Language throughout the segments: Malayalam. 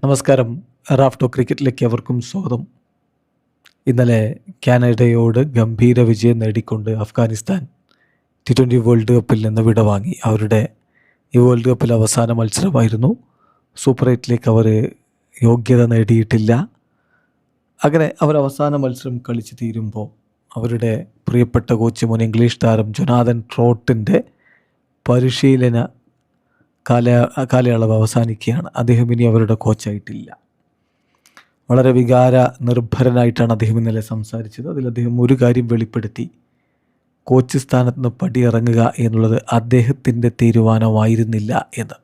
നമസ്കാരം. റാഫ്റ്റോ ക്രിക്കറ്റിലേക്ക് അവർക്കും സ്വാഗതം. ഇന്നലെ കാനഡയോട് ഗംഭീര വിജയം നേടിക്കൊണ്ട് അഫ്ഗാനിസ്ഥാൻ T20 വേൾഡ് കപ്പിൽ നിന്ന് വിടവാങ്ങി. അവരുടെ ഈ വേൾഡ് കപ്പിൽ അവസാന മത്സരമായിരുന്നു. സൂപ്പർ 8ലേക്ക് അവർ യോഗ്യത നേടിയിട്ടില്ല. അങ്ങനെ അവർ അവസാന മത്സരം കളിച്ച് തീരുമ്പോൾ അവരുടെ പ്രിയപ്പെട്ട കോച്ച് മുൻ ഇംഗ്ലീഷ് താരം ജൊനാഥൻ ട്രോട്ടിൻ്റെ പരിശീലന കാലയളവ് അവസാനിക്കുകയാണ്. അദ്ദേഹം ഇനി അവരുടെ കോച്ചായിട്ടില്ല. വളരെ വികാര നിർഭരനായിട്ടാണ് അദ്ദേഹം ഇന്നലെ സംസാരിച്ചത്. അതിൽ അദ്ദേഹം ഒരു കാര്യം വെളിപ്പെടുത്തി: കോച്ച് സ്ഥാനത്ത് നിന്ന് പടിയിറങ്ങുക എന്നുള്ളത് അദ്ദേഹത്തിൻ്റെ തീരുമാനമായിരുന്നില്ല എന്ന്.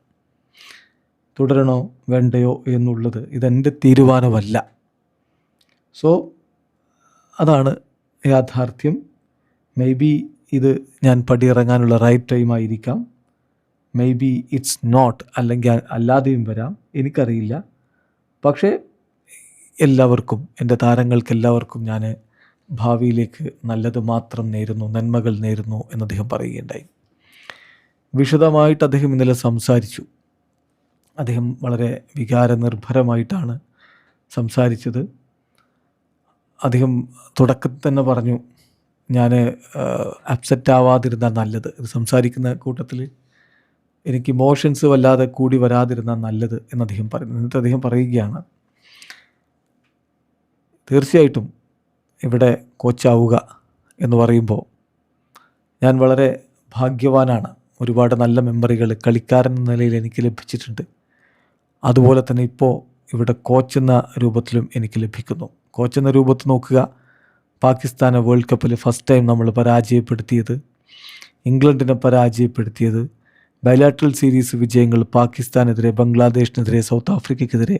തുടരണോ വേണ്ടയോ എന്നുള്ളത് ഇതെൻ്റെ തീരുമാനമല്ല. സോ അതാണ് യാഥാർത്ഥ്യം. മേ ബി ഇത് ഞാൻ പടിയിറങ്ങാനുള്ള റൈറ്റ് ടൈം ആയിരിക്കാം. മേ ബി ഇറ്റ്സ് നോട്ട്, അല്ലെങ്കിൽ അല്ലാതെയും വരാം, എനിക്കറിയില്ല. പക്ഷേ എല്ലാവർക്കും, എൻ്റെ താരങ്ങൾക്കെല്ലാവർക്കും ഞാൻ ഭാവിയിലേക്ക് നല്ലത് മാത്രം നേരുന്നു, നന്മകൾ നേരുന്നു എന്ന് അദ്ദേഹം പറയുകയുണ്ടായി. വിശദമായിട്ട് അദ്ദേഹം ഇന്നലെ സംസാരിച്ചു. അദ്ദേഹം വളരെ വികാരനിർഭരമായിട്ടാണ് സംസാരിച്ചത്. അദ്ദേഹം തുടക്കത്തിൽ തന്നെ പറഞ്ഞു, ഞാൻ അപ്സെറ്റ് ആവാതിരുന്നാൽ നല്ലത്. ഇത് സംസാരിക്കുന്ന കൂട്ടത്തിൽ എനിക്ക് ഇമോഷൻസ് വല്ലാതെ കൂടി വരാതിരുന്നാൽ നല്ലത് എന്ന് അദ്ദേഹം പറയുന്നു. എന്നിട്ട് അദ്ദേഹം പറയുകയാണ്, തീർച്ചയായിട്ടും ഇവിടെ കോച്ചാവുക എന്ന് പറയുമ്പോൾ ഞാൻ വളരെ ഭാഗ്യവാനാണ്. ഒരുപാട് നല്ല മെമ്മറികൾ കളിക്കാരൻ എന്ന നിലയിൽ എനിക്ക് ലഭിച്ചിട്ടുണ്ട്. അതുപോലെ തന്നെ ഇപ്പോൾ ഇവിടെ കോച്ച് എന്ന രൂപത്തിലും എനിക്ക് ലഭിക്കുന്നു. കോച്ച് എന്ന രൂപത്തിൽ നോക്കുക, പാകിസ്ഥാനെ വേൾഡ് കപ്പിൽ ഫസ്റ്റ് ടൈം നമ്മൾ പരാജയപ്പെടുത്തിയത്, ഇംഗ്ലണ്ടിനെ പരാജയപ്പെടുത്തിയത്, ബൈലാറ്ററൽ സീരീസ് വിജയങ്ങൾ പാകിസ്ഥാനെതിരെ, ബംഗ്ലാദേശിനെതിരെ, സൗത്ത് ആഫ്രിക്കയ്ക്കെതിരെ,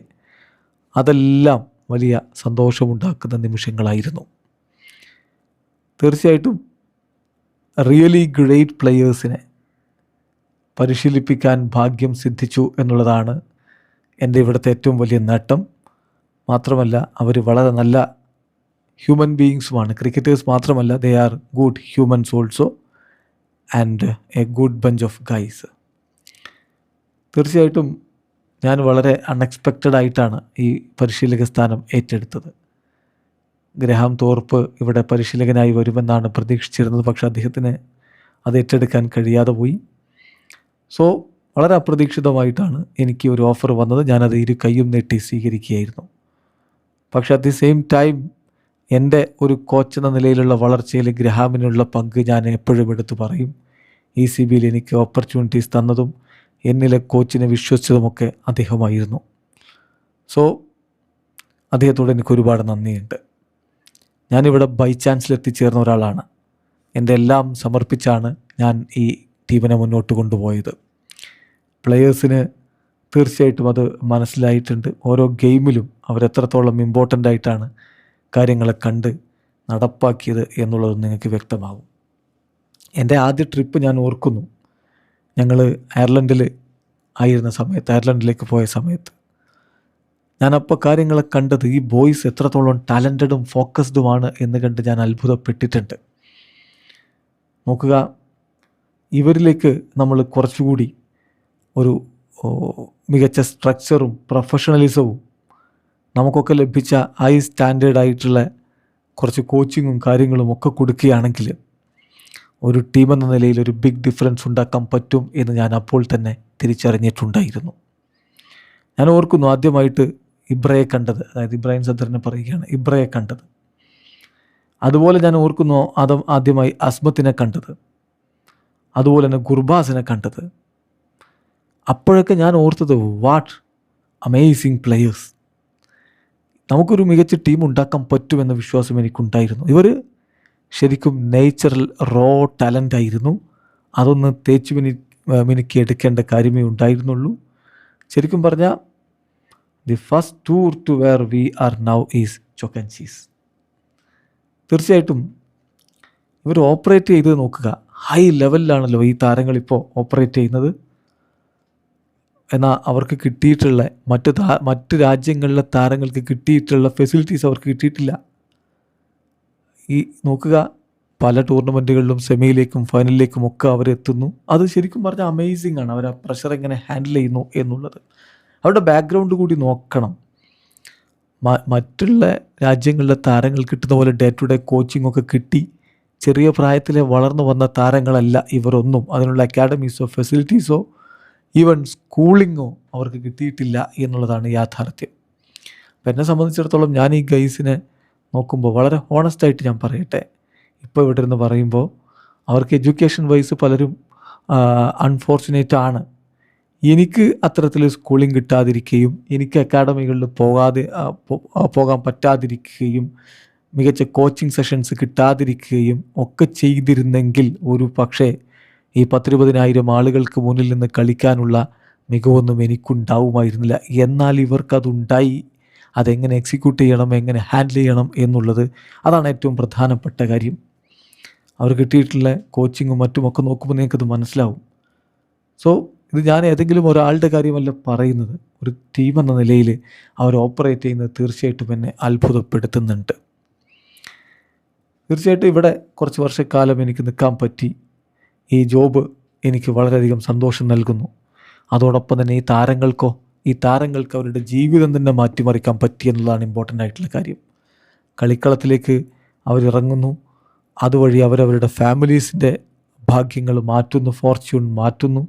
അതെല്ലാം വലിയ സന്തോഷമുണ്ടാക്കുന്ന നിമിഷങ്ങളായിരുന്നു. തീർച്ചയായിട്ടും റിയലി ഗ്രേറ്റ് പ്ലെയേഴ്സിനെ പരിശീലിപ്പിക്കാൻ ഭാഗ്യം സിദ്ധിച്ചു എന്നുള്ളതാണ് എൻ്റെ ഇവിടുത്തെ ഏറ്റവും വലിയ നേട്ടം. മാത്രമല്ല അവർ വളരെ നല്ല ഹ്യൂമൻ ബീയിങ്സുമാണ്. ക്രിക്കറ്റേഴ്സ് മാത്രമല്ല, they are good humans also and A good bunch of guys. തീർച്ചയായിട്ടും ഞാൻ വളരെ അൺഎക്സ്പെക്റ്റഡ് ആയിട്ടാണ് ഈ പരിശീലക സ്ഥാനം ഏറ്റെടുത്തത്. ഗ്രഹാം തോർപ്പ് ഇവിടെ പരിശീലകനായി വരുമെന്നാണ് പ്രതീക്ഷിച്ചിരുന്നത്. പക്ഷേ അദ്ദേഹത്തിന് അത് ഏറ്റെടുക്കാൻ കഴിയാതെ പോയി. സോ വളരെ അപ്രതീക്ഷിതമായിട്ടാണ് എനിക്ക് ഒരു ഓഫർ വന്നത്. ഞാനത് ഇരു കൈയും നീട്ടി സ്വീകരിക്കുകയായിരുന്നു. പക്ഷേ അറ്റ് ദി സെയിം ടൈം എൻ്റെ ഒരു കോച്ച് എന്ന നിലയിലുള്ള വളർച്ചയിൽ ഗ്രഹാമിനുള്ള പങ്ക് ഞാൻ എപ്പോഴും എടുത്തു പറയും. ECBയിൽ എനിക്ക് ഓപ്പർച്യൂണിറ്റീസ് തന്നതും എന്നിലെ കോച്ചിനെ വിശ്വസിച്ചതുമൊക്കെ അദ്ദേഹമായിരുന്നു. സോ അദ്ദേഹത്തോട് എനിക്ക് ഒരുപാട് നന്ദിയുണ്ട്. ഞാനിവിടെ ബൈ ചാൻസിൽ എത്തിച്ചേർന്ന ഒരാളാണ്. എൻ്റെ എല്ലാം സമർപ്പിച്ചാണ് ഞാൻ ഈ ടീമിനെ മുന്നോട്ട് കൊണ്ടുപോയത്. പ്ലെയേഴ്സിന് തീർച്ചയായിട്ടും അത് മനസ്സിലായിട്ടുണ്ട്. ഓരോ ഗെയിമിലും അവരെത്രത്തോളം ഇമ്പോർട്ടൻ്റ് ആയിട്ടാണ് കാര്യങ്ങളെ കണ്ട് നടപ്പാക്കിയത് എന്നുള്ളത് നിങ്ങൾക്ക് വ്യക്തമാകും. എൻ്റെ ആദ്യ ട്രിപ്പ് ഞാൻ ഓർക്കുന്നു. ഞങ്ങൾ അയർലൻഡിൽ ആയിരുന്ന സമയത്ത്, അയർലൻഡിലേക്ക് പോയ സമയത്ത് ഞാനപ്പോൾ കാര്യങ്ങളെ കണ്ടത് ഈ ബോയ്സ് എത്രത്തോളം ടാലൻറ്റഡും ഫോക്കസ്ഡുമാണ് എന്ന് കണ്ട് ഞാൻ അത്ഭുതപ്പെട്ടിട്ടുണ്ട്. നോക്കുക, ഇവരിലേക്ക് നമ്മൾ കുറച്ചുകൂടി ഒരു മികച്ച സ്ട്രക്ചറും പ്രൊഫഷണലിസവും നമുക്കൊക്കെ ലഭിച്ച ഹൈ സ്റ്റാൻഡേർഡായിട്ടുള്ള കുറച്ച് കോച്ചിങ്ങും കാര്യങ്ങളും ഒക്കെ കൊടുക്കുകയാണെങ്കിൽ ഒരു ടീം എന്ന നിലയിൽ ഒരു ബിഗ് ഡിഫറൻസ് ഉണ്ടാക്കാൻ പറ്റും എന്ന് ഞാൻ അപ്പോൾ തന്നെ തിരിച്ചറിഞ്ഞിട്ടുണ്ടായിരുന്നു. ഞാൻ ഓർക്കുന്നു ആദ്യമായിട്ട് ഇബ്രയെ കണ്ടത്, അതായത് ഇബ്രാഹിം സദറിനെ പറയുകയാണ്, ഇബ്രയെ കണ്ടത്. അതുപോലെ ഞാൻ ഓർക്കുന്നു ആദ്യമായി അസ്മത്തിനെ കണ്ടത്, അതുപോലെ തന്നെ ഗുർബാസിനെ കണ്ടത്. അപ്പോഴൊക്കെ ഞാൻ ഓർത്തത്, വാട്ട് അമേസിങ് പ്ലെയേഴ്സ്, നമുക്കൊരു മികച്ച ടീം ഉണ്ടാക്കാൻ പറ്റുമെന്ന വിശ്വാസം എനിക്കുണ്ടായിരുന്നു. ഇവർ ശരിക്കും നേച്ചറൽ റോ ടാലൻ്റ് ആയിരുന്നു. അതൊന്ന് തേച്ച് മിനുക്കി എടുക്കേണ്ട കാര്യമേ ഉണ്ടായിരുന്നുള്ളൂ. ശരിക്കും പറഞ്ഞാൽ the first tour to where we are now is chalk and cheese. തീർച്ചയായിട്ടും ഇവർ ഓപ്പറേറ്റ് ചെയ്ത് നോക്കുക, ഹൈ ലെവലിലാണല്ലോ ഈ താരങ്ങളിപ്പോൾ ഓപ്പറേറ്റ് ചെയ്യുന്നത്. എന്നാൽ അവർക്ക് കിട്ടിയിട്ടുള്ള മറ്റ് രാജ്യങ്ങളിലെ താരങ്ങൾക്ക് കിട്ടിയിട്ടുള്ള ഫെസിലിറ്റീസ് അവർക്ക് കിട്ടിയിട്ടില്ല. ഈ നോക്കുക, പല ടൂർണമെൻറ്റുകളിലും സെമിയിലേക്കും ഫൈനലിലേക്കും ഒക്കെ അവരെത്തുന്നു. അത് ശരിക്കും പറഞ്ഞാൽ അമേസിംഗ് ആണ്, അവർ ആ പ്രഷർ എങ്ങനെ ഹാൻഡിൽ ചെയ്യുന്നു എന്നുള്ളത്. അവരുടെ ബാക്ക്ഗ്രൗണ്ട് കൂടി നോക്കണം. മറ്റുള്ള രാജ്യങ്ങളിലെ താരങ്ങൾ കിട്ടുന്ന പോലെ ഡേ ടു ഡേ കോച്ചിങ്ങൊക്കെ കിട്ടി ചെറിയ പ്രായത്തിലെ വളർന്നു വന്ന താരങ്ങളല്ല ഇവരൊന്നും. അതിനുള്ള അക്കാഡമീസോ ഫെസിലിറ്റീസോ ഈവൻ സ്കൂളിങ്ങോ അവർക്ക് കിട്ടിയിട്ടില്ല എന്നുള്ളതാണ് യാഥാർത്ഥ്യം. അപ്പം എന്നെ സംബന്ധിച്ചിടത്തോളം ഞാൻ ഈ ഗൈസിനെ നോക്കുമ്പോൾ വളരെ ഹോണസ്റ്റായിട്ട് ഞാൻ പറയട്ടെ, ഇപ്പോൾ ഇവിടെ നിന്ന് പറയുമ്പോൾ അവർക്ക് എഡ്യൂക്കേഷൻ വൈസ് പലരും അൺഫോർച്ചുനേറ്റ് ആണ്. എനിക്ക് അത്തരത്തിൽ സ്കൂളിംഗ് കിട്ടാതിരിക്കുകയും എനിക്ക് അക്കാഡമികളിൽ പോകാൻ പറ്റാതിരിക്കുകയും മികച്ച കോച്ചിങ് സെഷൻസ് കിട്ടാതിരിക്കുകയും ഒക്കെ ചെയ്തിരുന്നെങ്കിൽ ഒരു പക്ഷേ ഈ 10-20,000 ആളുകൾക്ക് മുന്നിൽ നിന്ന് കളിക്കാനുള്ള മികവൊന്നും എനിക്കുണ്ടാവുമായിരുന്നില്ല. എന്നാൽ ഇവർക്കതുണ്ടായി. അതെങ്ങനെ എക്സിക്യൂട്ട് ചെയ്യണം, എങ്ങനെ ഹാൻഡിൽ ചെയ്യണം എന്നുള്ളത്, അതാണ് ഏറ്റവും പ്രധാനപ്പെട്ട കാര്യം. അവർ കിട്ടിയിട്ടുള്ള കോച്ചിങ്ങും മറ്റുമൊക്കെ നോക്കുമ്പോൾ നിങ്ങൾക്കത് മനസ്സിലാവും. സോ ഇത് ഞാൻ ഏതെങ്കിലും ഒരാളുടെ കാര്യമല്ല പറയുന്നത്. ഒരു ടീം എന്ന നിലയിൽ അവർ ഓപ്പറേറ്റ് ചെയ്യുന്നത് തീർച്ചയായിട്ടും എന്നെ അത്ഭുതപ്പെടുത്തുന്നുണ്ട്. തീർച്ചയായിട്ടും ഇവിടെ കുറച്ച് വർഷക്കാലം എനിക്ക് നിൽക്കാൻ പറ്റി. ഈ ജോബ് എനിക്ക് വളരെയധികം സന്തോഷം നൽകുന്നു. അതോടൊപ്പം തന്നെ ഈ താരങ്ങൾക്ക് അവരുടെ ജീവിതം തന്നെ മാറ്റിമറിക്കാൻ പറ്റി എന്നുള്ളതാണ് ഇമ്പോർട്ടൻ്റ് ആയിട്ടുള്ള കാര്യം. കളിക്കളത്തിലേക്ക് അവരിറങ്ങുന്നു, അതുവഴി അവരവരുടെ ഫാമിലീസിൻ്റെ ഭാഗ്യങ്ങൾ മാറ്റുന്നു, ഫോർച്യൂൺ മാറ്റുന്നു.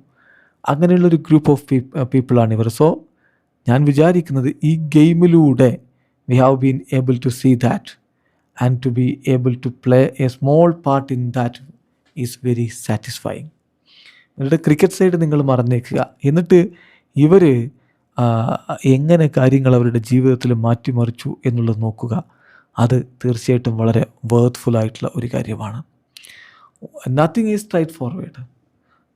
അങ്ങനെയുള്ളൊരു ഗ്രൂപ്പ് ഓഫ് പീപ്പിളാണ് ഇവർ. സോ ഞാൻ വിചാരിക്കുന്നത് ഈ ഗെയിമിലൂടെ we have been able to see that and to be able to play a small part in that is very satisfying. ഇവരുടെ ക്രിക്കറ്റ് സൈഡ് നിങ്ങൾ മറന്നേക്കുക. എന്നിട്ട് ഇവർ എങ്ങനെ കാര്യങ്ങൾ അവരുടെ ജീവിതത്തിൽ മാറ്റിമറിച്ചു എന്നുള്ളത് നോക്കുക. അത് തീർച്ചയായിട്ടും വളരെ വേർത്ത്ഫുൾ ആയിട്ടുള്ള ഒരു കാര്യമാണ്. Nothing is straight forward.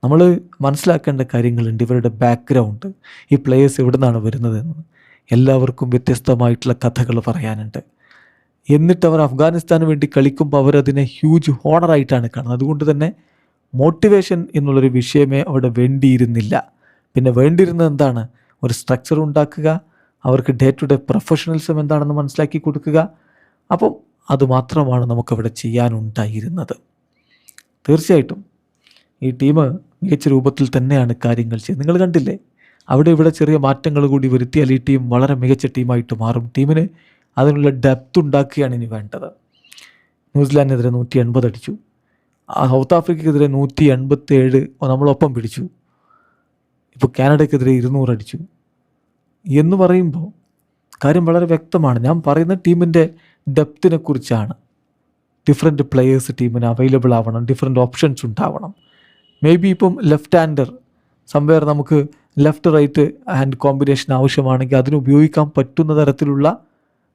നമ്മൾ മനസ്സിലാക്കേണ്ട കാര്യങ്ങളുണ്ട്. ഇവരുടെ ബാക്ക്ഗ്രൗണ്ട്, ഈ പ്ലേയേഴ്സ് എവിടെ നിന്നാണ് വരുന്നതെന്ന് എല്ലാവർക്കും വ്യത്യസ്തമായിട്ടുള്ള കഥകൾ പറയാനുണ്ട്. എന്നിട്ട് അവർ അഫ്ഗാനിസ്ഥാന് വേണ്ടി കളിക്കുമ്പോൾ അവരതിനെ ഹ്യൂജ് ഹോണറായിട്ടാണ് കാണുന്നത്. അതുകൊണ്ട് തന്നെ മോട്ടിവേഷൻ എന്നുള്ളൊരു വിഷയമേ അവിടെ വേണ്ടിയിരുന്നില്ല. പിന്നെ വേണ്ടിയിരുന്നത് എന്താണ്? ഒരു സ്ട്രക്ചർ ഉണ്ടാക്കുക, അവർക്ക് ഡേ ടു ഡേ പ്രൊഫഷണലിസം എന്താണെന്ന് മനസ്സിലാക്കി കൊടുക്കുക. അപ്പം അതുമാത്രമാണ് നമുക്കവിടെ ചെയ്യാനുണ്ടായിരുന്നത്. തീർച്ചയായിട്ടും ഈ ടീം മികച്ച രൂപത്തിൽ തന്നെയാണ് കാര്യങ്ങൾ ചെയ്യുന്നത്. നിങ്ങൾ കണ്ടില്ലേ, അവിടെ ഇവിടെ ചെറിയ മാറ്റങ്ങൾ കൂടി വരുത്തിയാൽ ഈ ടീം വളരെ മികച്ച ടീമായിട്ട് മാറും. ടീമിന് അതിനുള്ള ഡെപ്ത് ഉണ്ടാക്കുകയാണ് ഇനി വേണ്ടത്. ന്യൂസിലാൻഡിനെതിരെ 180 അടിച്ചു, സൗത്ത് ആഫ്രിക്കയ്ക്കെതിരെ 187 നമ്മളൊപ്പം പിടിച്ചു. ഇപ്പോൾ കാനഡയ്ക്കെതിരെ 200 അടിച്ചു എന്ന് പറയുമ്പോൾ കാര്യം വളരെ വ്യക്തമാണ്. ഞാൻ പറയുന്ന ടീമിൻ്റെ ഡെപ്തിനെ കുറിച്ചാണ്. ഡിഫറെൻറ്റ് പ്ലെയേഴ്സ് ടീമിന് അവൈലബിൾ ആവണം, ഡിഫറെൻറ്റ് ഓപ്ഷൻസ് ഉണ്ടാവണം. മേ ബി ഇപ്പം ലെഫ്റ്റ് ഹാൻഡർ സംവേർ നമുക്ക് ലെഫ്റ്റ് റൈറ്റ് ഹാൻഡ് കോമ്പിനേഷൻ ആവശ്യമാണെങ്കിൽ അതിന് ഉപയോഗിക്കാൻ പറ്റുന്ന തരത്തിലുള്ള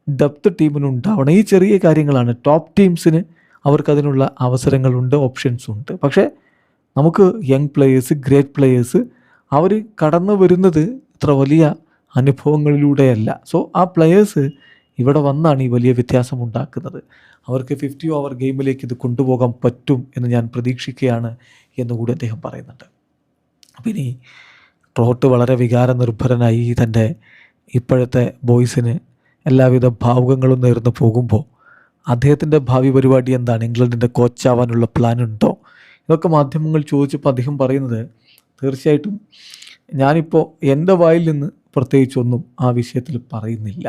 ഡെപ്ത് ടീമിനുണ്ടാവണം. ഈ ചെറിയ കാര്യങ്ങളാണ്. ടോപ്പ് ടീംസിന് അവർക്കതിനുള്ള അവസരങ്ങളുണ്ട്, ഓപ്ഷൻസ് ഉണ്ട്. പക്ഷേ നമുക്ക് യങ് പ്ലെയേഴ്സ്, ഗ്രേറ്റ് പ്ലെയേഴ്സ് അവർ കടന്നു വരുന്നത് ഇത്ര വലിയ അനുഭവങ്ങളിലൂടെയല്ല. സോ ആ പ്ലെയേഴ്സ് ഇവിടെ വന്നാണ് ഈ വലിയ വ്യത്യാസം ഉണ്ടാക്കുന്നത്. അവർക്ക് 50 ഓവർ ഗെയിമിലേക്ക് ഇത് കൊണ്ടുപോകാൻ പറ്റും എന്ന് ഞാൻ പ്രതീക്ഷിക്കുകയാണ് എന്നുകൂടി അദ്ദേഹം പറയുന്നുണ്ട്. അപ്പം ഇനി ട്രോട്ട് വളരെ വികാരനിർഭരനായി തൻ്റെ ഇപ്പോഴത്തെ ബോയ്സിന് എല്ലാവിധ ഭാവുകങ്ങളും നേർന്ന് പോകുമ്പോൾ അദ്ദേഹത്തിൻ്റെ ഭാവി പരിപാടി എന്താണ്? ഇംഗ്ലണ്ടിൻ്റെ കോച്ചാവാനുള്ള പ്ലാൻ ഉണ്ടോ? ഇതൊക്കെ മാധ്യമങ്ങൾ ചോദിച്ചപ്പോൾ അദ്ദേഹം പറയുന്നത്, തീർച്ചയായിട്ടും ഞാനിപ്പോൾ എൻ്റെ വായിൽ നിന്ന് പ്രത്യേകിച്ചൊന്നും ആ വിഷയത്തിൽ പറയുന്നില്ല.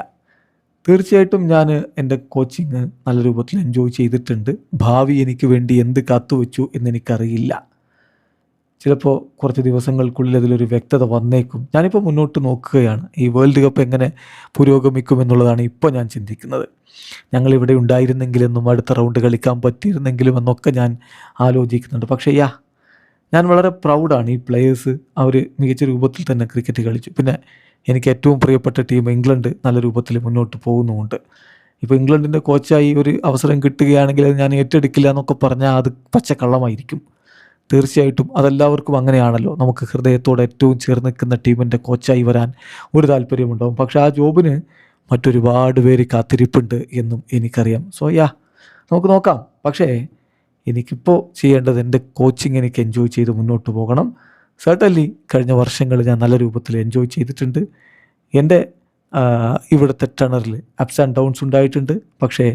തീർച്ചയായിട്ടും ഞാൻ എൻ്റെ കോച്ചിങ് നല്ല രൂപത്തിൽ എൻജോയ് ചെയ്തിട്ടുണ്ട്. ഭാവി എനിക്ക് വേണ്ടി എന്ത് കാത്തുവെച്ചു എന്നെനിക്കറിയില്ല. ചിലപ്പോൾ കുറച്ച് ദിവസങ്ങൾക്കുള്ളിൽ അതിലൊരു വ്യക്തത വന്നേക്കും. ഞാനിപ്പോൾ മുന്നോട്ട് നോക്കുകയാണ്. ഈ വേൾഡ് കപ്പ് എങ്ങനെ പുരോഗമിക്കുമെന്നുള്ളതാണ് ഇപ്പോൾ ഞാൻ ചിന്തിക്കുന്നത്. ഞങ്ങളിവിടെ ഉണ്ടായിരുന്നെങ്കിലെന്നും അടുത്ത റൗണ്ട് കളിക്കാൻ പറ്റിയിരുന്നെങ്കിലും എന്നൊക്കെ ഞാൻ ആലോചിക്കുന്നുണ്ട്. പക്ഷേ ഞാൻ വളരെ പ്രൗഡാണ്. ഈ പ്ലെയേഴ്സ് അവർ മികച്ച രൂപത്തിൽ തന്നെ ക്രിക്കറ്റ് കളിച്ചു. പിന്നെ എനിക്ക് ഏറ്റവും പ്രിയപ്പെട്ട ടീം ഇംഗ്ലണ്ട് നല്ല രൂപത്തിൽ മുന്നോട്ട് പോകുന്നുമുണ്ട്. ഇപ്പോൾ ഇംഗ്ലണ്ടിൻ്റെ കോച്ചായി ഒരു അവസരം കിട്ടുകയാണെങ്കിൽ അത് ഞാൻ ഏറ്റെടുക്കില്ല എന്നൊക്കെ പറഞ്ഞാൽ അത് പച്ചക്കള്ളമായിരിക്കും. തീർച്ചയായിട്ടും അതെല്ലാവർക്കും അങ്ങനെയാണല്ലോ. നമുക്ക് ഹൃദയത്തോടെ ഏറ്റവും ചേർന്ന് നിൽക്കുന്ന ടീമിൻ്റെ കോച്ചായി വരാൻ ഒരു താല്പര്യമുണ്ടാകും. പക്ഷേ ആ ജോബിന് മറ്റൊരുപാട് പേര് കാത്തിരിപ്പുണ്ട് എന്നും എനിക്കറിയാം. സോ നമുക്ക് നോക്കാം. പക്ഷേ എനിക്കിപ്പോൾ ചെയ്യേണ്ടത് എൻ്റെ കോച്ചിങ് എനിക്ക് എൻജോയ് ചെയ്ത് മുന്നോട്ട് പോകണം. സർട്ടൻലി കഴിഞ്ഞ വർഷങ്ങൾ ഞാൻ നല്ല രൂപത്തിൽ എൻജോയ് ചെയ്തിട്ടുണ്ട്. എൻ്റെ ഇവിടുത്തെ ടണറിൽ അപ്സ് ആൻഡ് ഡൗൺസ് ഉണ്ടായിട്ടുണ്ട്. പക്ഷേ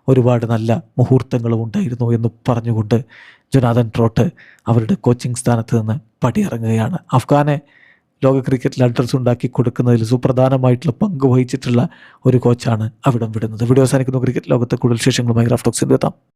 ഒരുപാട് നല്ല മുഹൂർത്തങ്ങളും ഉണ്ടായിരുന്നു എന്ന് പറഞ്ഞുകൊണ്ട് ജൊനാഥൻ ട്രോട്ട് അവരുടെ കോച്ചിങ് സ്ഥാനത്ത് നിന്ന് പടിയിറങ്ങുകയാണ്. അഫ്ഗാനെ ലോക ക്രിക്കറ്റിൽ അഡ്രസ് ഉണ്ടാക്കി കൊടുക്കുന്നതിൽ സുപ്രധാനമായിട്ടുള്ള പങ്ക് വഹിച്ചിട്ടുള്ള ഒരു കോച്ചാണ് അവിടം വിടുന്നത്. വീഡിയോ അവസാനിക്കുന്നു. ക്രിക്കറ്റ് ലോകത്തെ കൂടുതൽ വിശേഷങ്ങളുമായി റാഫ് ടോക്സിൽ എത്താം.